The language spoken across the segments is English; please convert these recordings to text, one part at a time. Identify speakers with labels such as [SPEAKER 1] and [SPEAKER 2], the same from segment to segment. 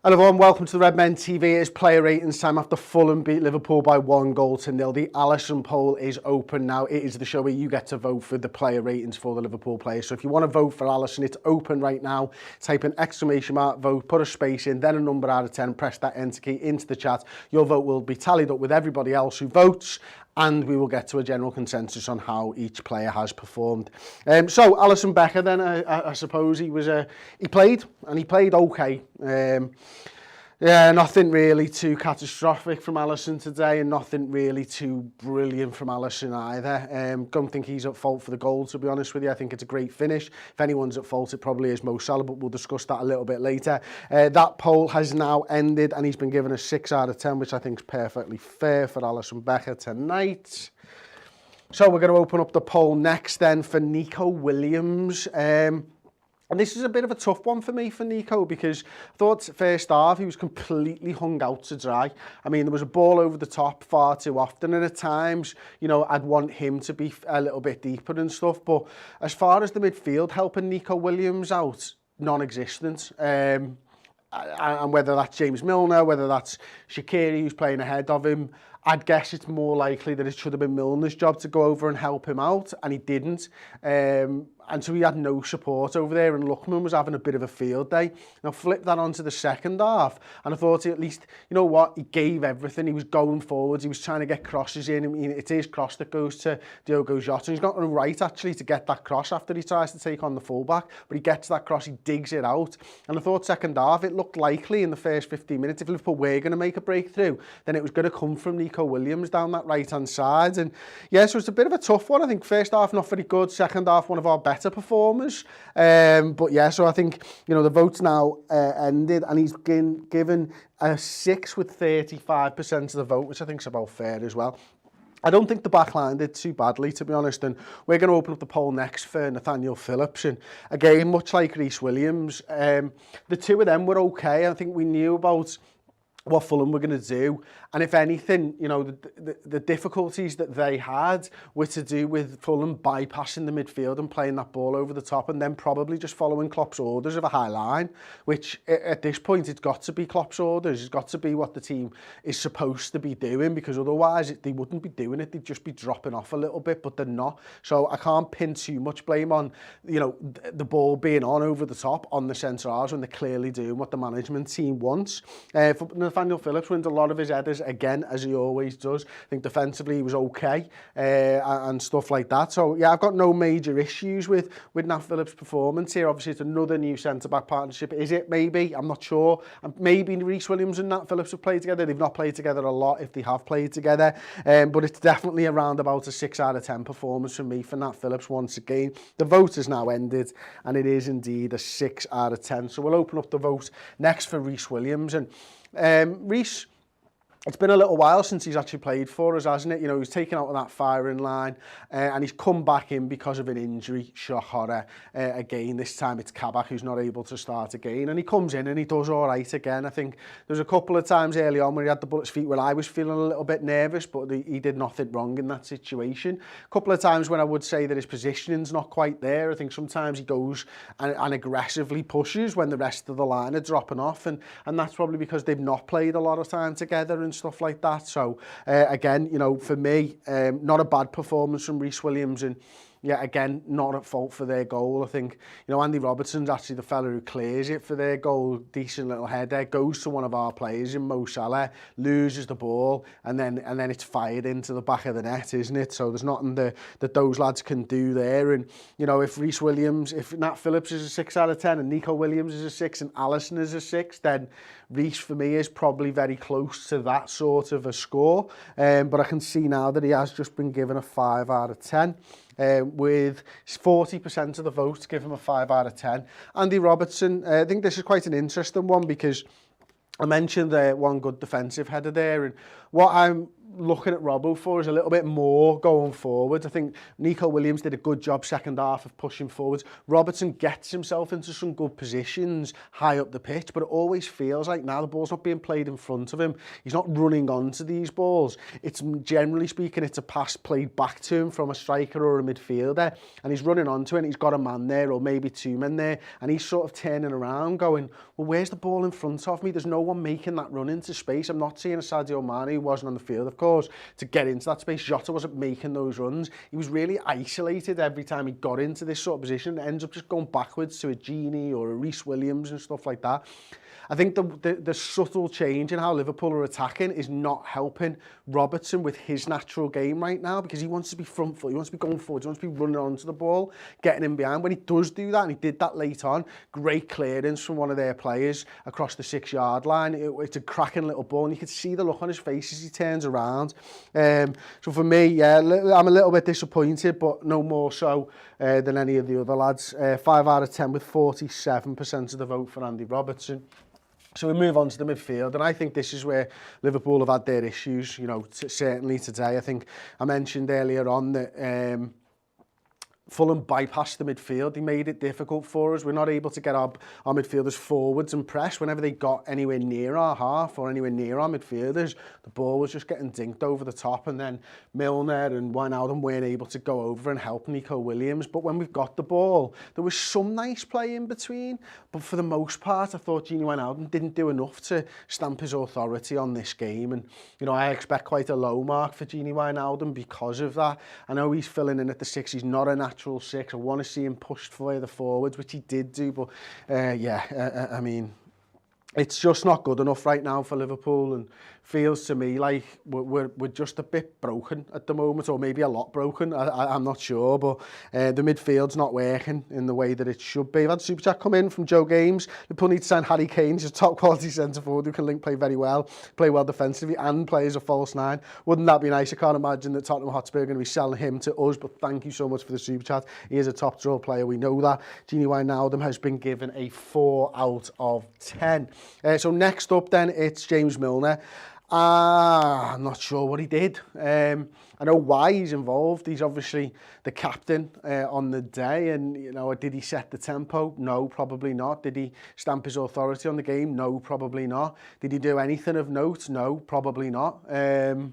[SPEAKER 1] Hello everyone, welcome to the Redmen TV. It's player ratings time after Fulham beat Liverpool by 1-0. The Allison poll is open now. It is the show where you get to vote for the player ratings for the Liverpool players. So if you want to vote for Allison, it's open right now. Type in !vote, put a space in, then a number out of 10, press that enter key into the chat. Your vote will be tallied up with everybody else who votes, and we will get to a general consensus on how each player has performed. So Allison Becker then, I suppose he played, and he played okay. Yeah, nothing really too catastrophic from Allison today, and nothing really too brilliant from Allison either. Don't think he's at fault for the goal, to be honest with you. I think it's a great finish. If anyone's at fault, it probably is Mo Salah, but we'll discuss that a little bit later. That poll has now ended, and he's been given a 6 out of 10, which I think is perfectly fair for Allison Becker tonight. So we're going to open up the poll next then for Nico Williams. And this is a bit of a tough one for me for Nico, because I thought first half he was completely hung out to dry. I mean, there was a ball over the top far too often, and at times, you know, I'd want him to be a little bit deeper and stuff. But as far as the midfield helping Nico Williams out, non-existent. And whether that's James Milner, whether that's Shaqiri who's playing ahead of him, I'd guess it's more likely that it should have been Milner's job to go over and help him out, and he didn't. And so he had no support over there, and Lookman was having a bit of a field day. Now flip that onto the second half, and I thought at least, you know what, he gave everything. He was going forwards, he was trying to get crosses in. I mean, it is cross that goes to Diogo Jota, and he's got no right actually to get that cross after he tries to take on the fullback, but he gets that cross, he digs it out. And I thought second half, it looked likely in the first 15 minutes, if Liverpool were going to make a breakthrough, then it was going to come from Nico Williams down that right-hand side. And yeah, so it's a bit of a tough one. I think first half not very good, second half one of our better performers. But yeah, so I think, you know, the vote's now ended, and he's been given a 6 with 35% of the vote, which I think is about fair as well. I don't think the back line did too badly, to be honest, and we're going to open up the poll next for Nathaniel Phillips. And again, much like Reese Williams, the two of them were okay. I think we knew about what Fulham were going to do, and if anything, you know, the difficulties that they had were to do with Fulham bypassing the midfield and playing that ball over the top, and then probably just following Klopp's orders of a high line, which at this point it's got to be Klopp's orders. It's got to be what the team is supposed to be doing, because otherwise they wouldn't be doing it. They'd just be dropping off a little bit, but they're not. So I can't pin too much blame on, you know, the ball being on over the top on the centre halves when they're clearly doing what the management team wants. For Nathaniel Phillips wins a lot of his headers again, as he always does. I think defensively he was okay and stuff like that. So yeah, I've got no major issues with Nat Phillips' performance here. Obviously, it's another new centre-back partnership. Is it? Maybe. I'm not sure. Maybe Reese Williams and Nat Phillips have played together. They've not played together a lot if they have played together. But it's definitely around about a 6 out of 10 performance from me for Nat Phillips once again. The vote has now ended, and it is indeed a 6 out of 10. So we'll open up the vote next for Reese Williams. And Reese, it's been a little while since he's actually played for us, hasn't it? You know, he's taken out of that firing line, and he's come back in because of an injury. Shock horror. Again, this time it's Kabak who's not able to start again, and he comes in and he does all right again. I think there's a couple of times early on where he had the ball at his feet where I was feeling a little bit nervous, but he did nothing wrong in that situation. A couple of times when I would say that his positioning's not quite there. I think sometimes he goes and aggressively pushes when the rest of the line are dropping off, and that's probably because they've not played a lot of time together and stuff like that. So again, you know, for me, not a bad performance from Reese Williams, and yeah, again, not at fault for their goal. I think, you know, Andy Robertson's actually the fella who clears it for their goal. Decent little header, goes to one of our players in Mo Salah, loses the ball, and then it's fired into the back of the net, isn't it? So there's nothing that those lads can do there. And, you know, if Reese Williams, if Nat Phillips is a 6 out of 10 and Nico Williams is a 6 and Allison is a 6, then Reese for me is probably very close to that sort of a score. But I can see now that he has just been given a 5 out of 10. With 40% of the votes give him a 5 out of 10. Andy Robertson, I think this is quite an interesting one, because I mentioned one good defensive header there, and what I'm looking at Robbo for is a little bit more going forward. I think Nico Williams did a good job second half of pushing forwards. Robertson gets himself into some good positions high up the pitch, but it always feels like now the ball's not being played in front of him. He's not running onto these balls. It's generally speaking, it's a pass played back to him from a striker or a midfielder, and he's running onto it and he's got a man there or maybe two men there, and he's sort of turning around going, well, where's the ball in front of me? There's no one making that run into space. I'm not seeing a Sadio Mane, who wasn't on the field, of course, to get into that space. Jota wasn't making those runs. He was really isolated every time he got into this sort of position. It ends up just going backwards to a Gini or a Reese Williams and stuff like that. I think the subtle change in how Liverpool are attacking is not helping Robertson with his natural game right now, because he wants to be front foot, he wants to be going forward, he wants to be running onto the ball, getting in behind. When he does do that, and he did that late on, great clearance from one of their players across the 6-yard line. It's a cracking little ball, and you can see the look on his face as he turns around. So for me, yeah, I'm a little bit disappointed, but no more so than any of the other lads. 5 out of 10 with 47% of the vote for Andy Robertson. So we move on to the midfield, and I think this is where Liverpool have had their issues, you know, certainly today. I think I mentioned earlier on that Fulham bypassed the midfield. They made it difficult for us. We're not able to get our midfielders forwards and press. Whenever they got anywhere near our half or anywhere near our midfielders, the ball was just getting dinked over the top, and then Milner and Wijnaldum weren't able to go over and help Nico Williams. But when we've got the ball, there was some nice play in between, but for the most part, I thought Georginio Wijnaldum didn't do enough to stamp his authority on this game. And, you know, I expect quite a low mark for Georginio Wijnaldum because of that. I know he's filling in at the 6. He's not a natural 6. I want to see him pushed further forwards, which he did do, but I mean, it's just not good enough right now for Liverpool, and feels to me like we're just a bit broken at the moment, or maybe a lot broken. I'm not sure, but the midfield's not working in the way that it should be. I've had a super chat come in from Joe Games. Liverpool need to sign Harry Kane. He's a top quality centre forward who can play very well, play well defensively, and play as a false 9. Wouldn't that be nice? I can't imagine that Tottenham Hotspur are going to be selling him to us, but thank you so much for the super chat. He is a top draw player, we know that. Georginio Wijnaldum has been given a 4 out of 10. So next up then, it's James Milner. I'm not sure what he did. I know why he's involved. He's obviously the captain on the day, and, you know, did he set the tempo? No, probably not. Did he stamp his authority on the game? No, probably not. Did he do anything of note? No, probably not. And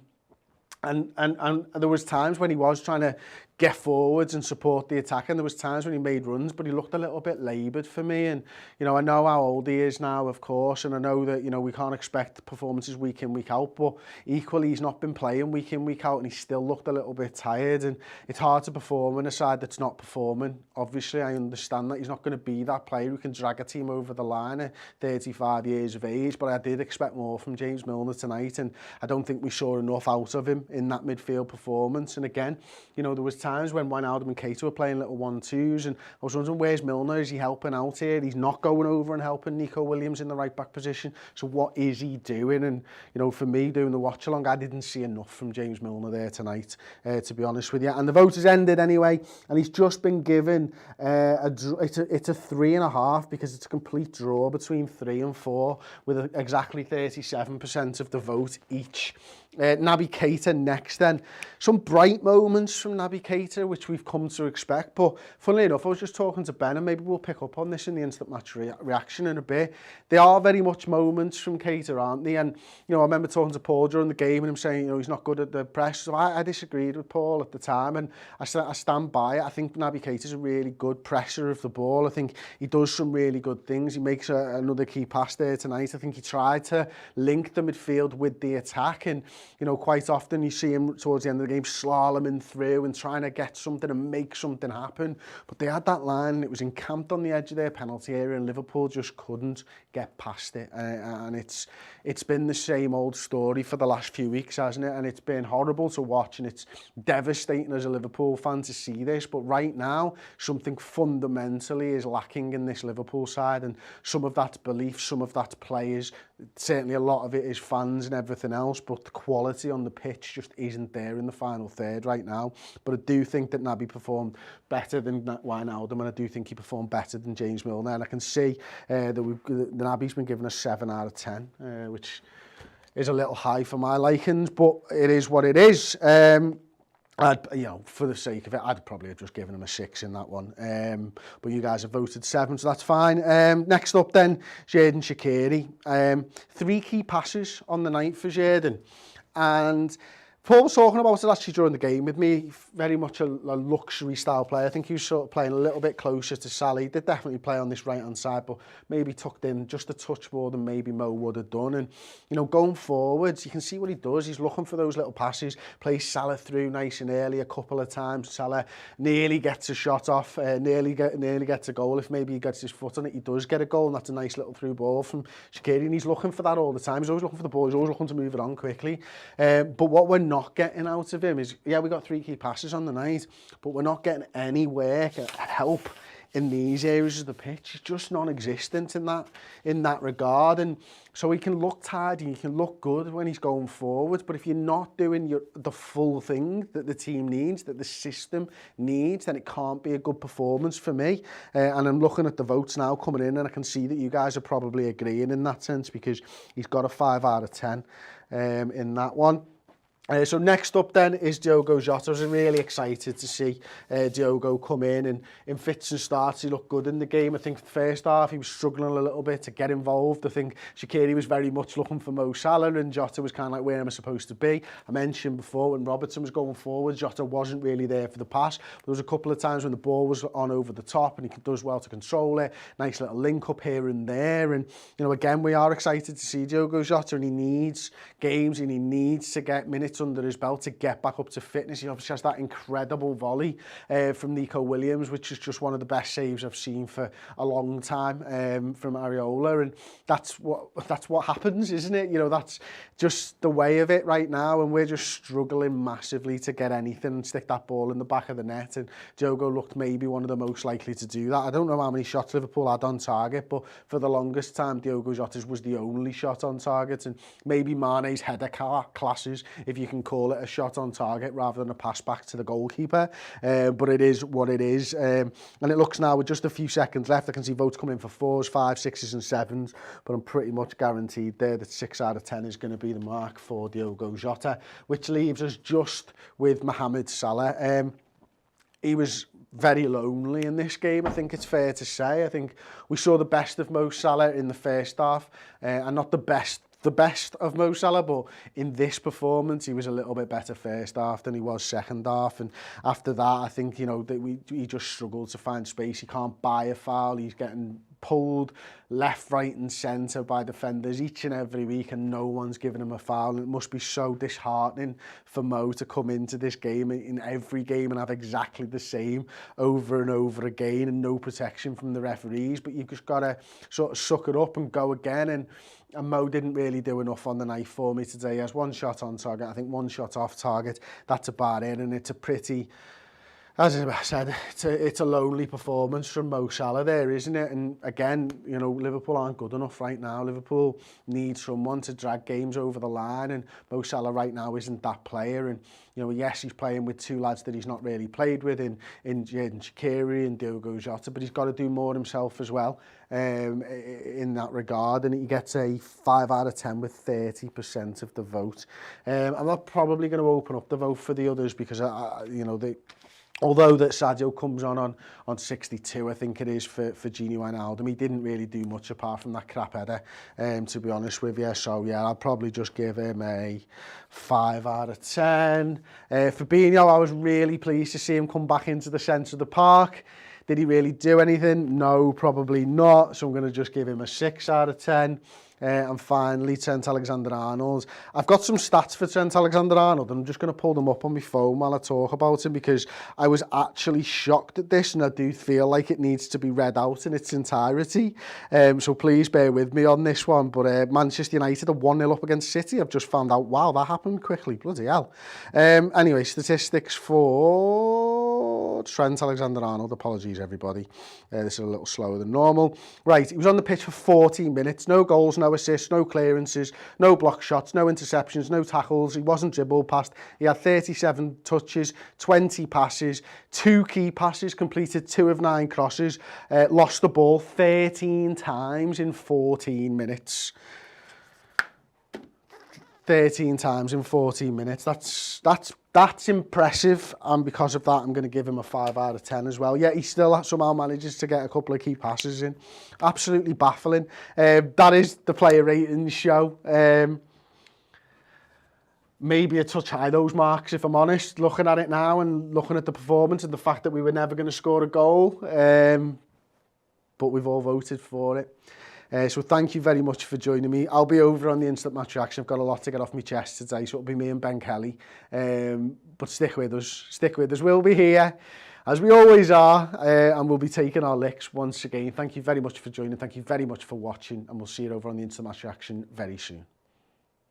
[SPEAKER 1] there was times when he was trying to get forwards and support the attack, and there was times when he made runs, but he looked a little bit laboured for me. And, you know, I know how old he is now, of course, and I know that, you know, we can't expect performances week in, week out, but equally he's not been playing week in, week out, and he still looked a little bit tired, and it's hard to perform in a side that's not performing. Obviously, I understand that he's not going to be that player who can drag a team over the line at 35 years of age, but I did expect more from James Milner tonight, and I don't think we saw enough out of him in that midfield performance. And again, you know, there was times when Wijnaldum and Keita were playing little 1-2s, and I was wondering, where's Milner? Is he helping out here? He's not going over and helping Nico Williams in the right back position. So what is he doing? And, you know, for me, doing the watch along, I didn't see enough from James Milner there tonight, to be honest with you. And the vote has ended anyway, and he's just been given it's a 3.5, because it's a complete draw between 3 and 4 with exactly 37% of the vote each. Naby Keita next then. Some bright moments from Naby Keita, which we've come to expect, but funnily enough, I was just talking to Ben, and maybe we'll pick up on this in the instant match reaction in a bit. They are very much moments from Keita, aren't they? And, you know, I remember talking to Paul during the game and him saying, you know, he's not good at the press. So I disagreed with Paul at the time, and I stand by it. I think Naby Keita's a really good presser of the ball. I think he does some really good things. He makes another key pass there tonight. I think he tried to link the midfield with the attack, and, you know, quite often you see him towards the end of the game slaloming through and trying to get something and make something happen. But they had that line, and it was encamped on the edge of their penalty area, and Liverpool just couldn't get past it. And it's been the same old story for the last few weeks, hasn't it? And it's been horrible to watch, and it's devastating as a Liverpool fan to see this. But right now, something fundamentally is lacking in this Liverpool side, and some of that's belief, some of that's players. Certainly a lot of it is fans and everything else, but the quality on the pitch just isn't there in the final third right now. But I do think that Naby performed better than Wijnaldum, and I do think he performed better than James Milner. And I can see that Naby's been given a 7 out of 10, which is a little high for my likings, but it is what it is. For the sake of it, I'd probably have just given him a 6 in that one. But you guys have voted 7, so that's fine. Next up then, Xherdan Shaqiri. 3 key passes on the night for Xherdan. And Paul was talking about it actually during the game with me, very much a luxury style player. I think he was sort of playing a little bit closer to Salah. He did definitely play on this right-hand side, but maybe tucked in just a touch more than maybe Mo would have done. And, going forwards, you can see what he does. He's looking for those little passes, plays Salah through nice and early a couple of times. Salah nearly gets a shot off, nearly gets a goal. If maybe he gets his foot on it, he does get a goal, and that's a nice little through ball from Shaqiri, and he's looking for that all the time. He's always looking for the ball. He's always looking to move it on quickly. But what we're not getting out of him is, we got 3 key passes on the night, but we're not getting any work, help in these areas of the pitch. He's just non-existent in that regard. And so he can look tidy, he can look good when he's going forward, but if you're not doing the full thing that the team needs, that the system needs, then it can't be a good performance for me. And I'm looking at the votes now coming in, and I can see that you guys are probably agreeing in that sense, because he's got a 5 out of 10 in that one. So next up then is Diogo Jota. I was really excited to see Diogo come in fits and starts. He looked good in the game. I think the first half he was struggling a little bit to get involved. I think Shaqiri was very much looking for Mo Salah, and Jota was kind of like, where am I supposed to be? I mentioned before when Robertson was going forward, Jota wasn't really there for the pass. There was a couple of times when the ball was on over the top and he does well to control it. Nice little link up here and there. And, again, we are excited to see Diogo Jota, and he needs games and he needs to get minutes under his belt to get back up to fitness. He obviously has that incredible volley from Nico Williams, which is just one of the best saves I've seen for a long time from Areola, and that's what happens, isn't it? That's just the way of it right now, and we're just struggling massively to get anything and stick that ball in the back of the net, and Diogo looked maybe one of the most likely to do that. I don't know how many shots Liverpool had on target, but for the longest time Diogo Jota's was the only shot on target, and maybe Mane's header classes, if you can call it a shot on target rather than a pass back to the goalkeeper. But it is what it is. And it looks now with just a few seconds left, I can see votes coming in for 4s, 5s, 6s and 7s, but I'm pretty much guaranteed there that 6 out of 10 is going to be the mark for Diogo Jota, which leaves us just with Mohamed Salah. He was very lonely in this game, I think it's fair to say. I think we saw the best of Mo Salah in the first half, and not the best of Mo Salah, but in this performance he was a little bit better first half than he was second half, and after that I think he just struggled to find space. He can't buy a foul, he's getting pulled left, right and centre by defenders each and every week, and no one's giving him a foul. And it must be so disheartening for Mo to come into this game in every game and have exactly the same over and over again, and no protection from the referees. But you've just got to sort of suck it up and go again, and Mo didn't really do enough on the night for me today. He has 1 shot on target, I think 1 shot off target, that's about it, and it's a pretty, as I said, it's a lonely performance from Mo Salah there, isn't it? And again, Liverpool aren't good enough right now. Liverpool need someone to drag games over the line, and Mo Salah right now isn't that player. And yes, he's playing with 2 lads that he's not really played with in Xherdan Shaqiri and Diogo Jota, but he's got to do more himself as well in that regard. And he gets a 5 out of 10 with 30% of the vote. I'm not probably going to open up the vote for the others, because although that Sadio comes on 62, I think it is, for Georginio Wijnaldum, he didn't really do much apart from that crap header, to be honest with you. So yeah, I'll probably just give him a 5 out of 10. Fabinho, I was really pleased to see him come back into the centre of the park. Did he really do anything? No, probably not. So I'm going to just give him a 6 out of 10. And finally, Trent Alexander-Arnold. I've got some stats for Trent Alexander-Arnold, and I'm just going to pull them up on my phone while I talk about him, because I was actually shocked at this, and I do feel like it needs to be read out in its entirety. So please bear with me on this one. But Manchester United are 1-0 up against City. I've just found out, wow, that happened quickly. Bloody hell. Anyway, statistics for Trent Alexander-Arnold. Apologies, everybody. This is a little slower than normal. Right, he was on the pitch for 14 minutes. No goals, no assists, no clearances, no block shots, no interceptions, no tackles. He wasn't dribbled past. He had 37 touches, 20 passes, 2 key passes, completed 2 of 9 crosses, lost the ball 13 times in 14 minutes. 13 times in 14 minutes. That's impressive, and because of that, I'm going to give him a 5 out of 10 as well. Yeah, he still somehow manages to get a couple of key passes in. Absolutely baffling. That is the player ratings show. Maybe a touch high, those marks, if I'm honest, looking at it now and looking at the performance and the fact that we were never going to score a goal. But we've all voted for it. So thank you very much for joining me. I'll be over on the Instant Match Reaction. I've got a lot to get off my chest today, so it'll be me and Ben Kelly. But stick with us. Stick with us. We'll be here, as we always are, and we'll be taking our licks once again. Thank you very much for joining. Thank you very much for watching, and we'll see you over on the Instant Match Reaction very soon.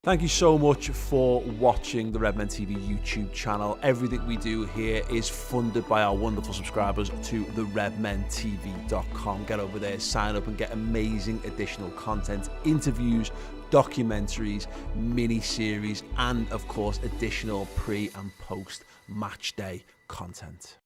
[SPEAKER 2] Thank you so much for watching the Redmen TV YouTube channel. Everything we do here is funded by our wonderful subscribers to the redmentv.com. Get over there, sign up and get amazing additional content, interviews, documentaries, mini-series, and of course additional pre and post match day content.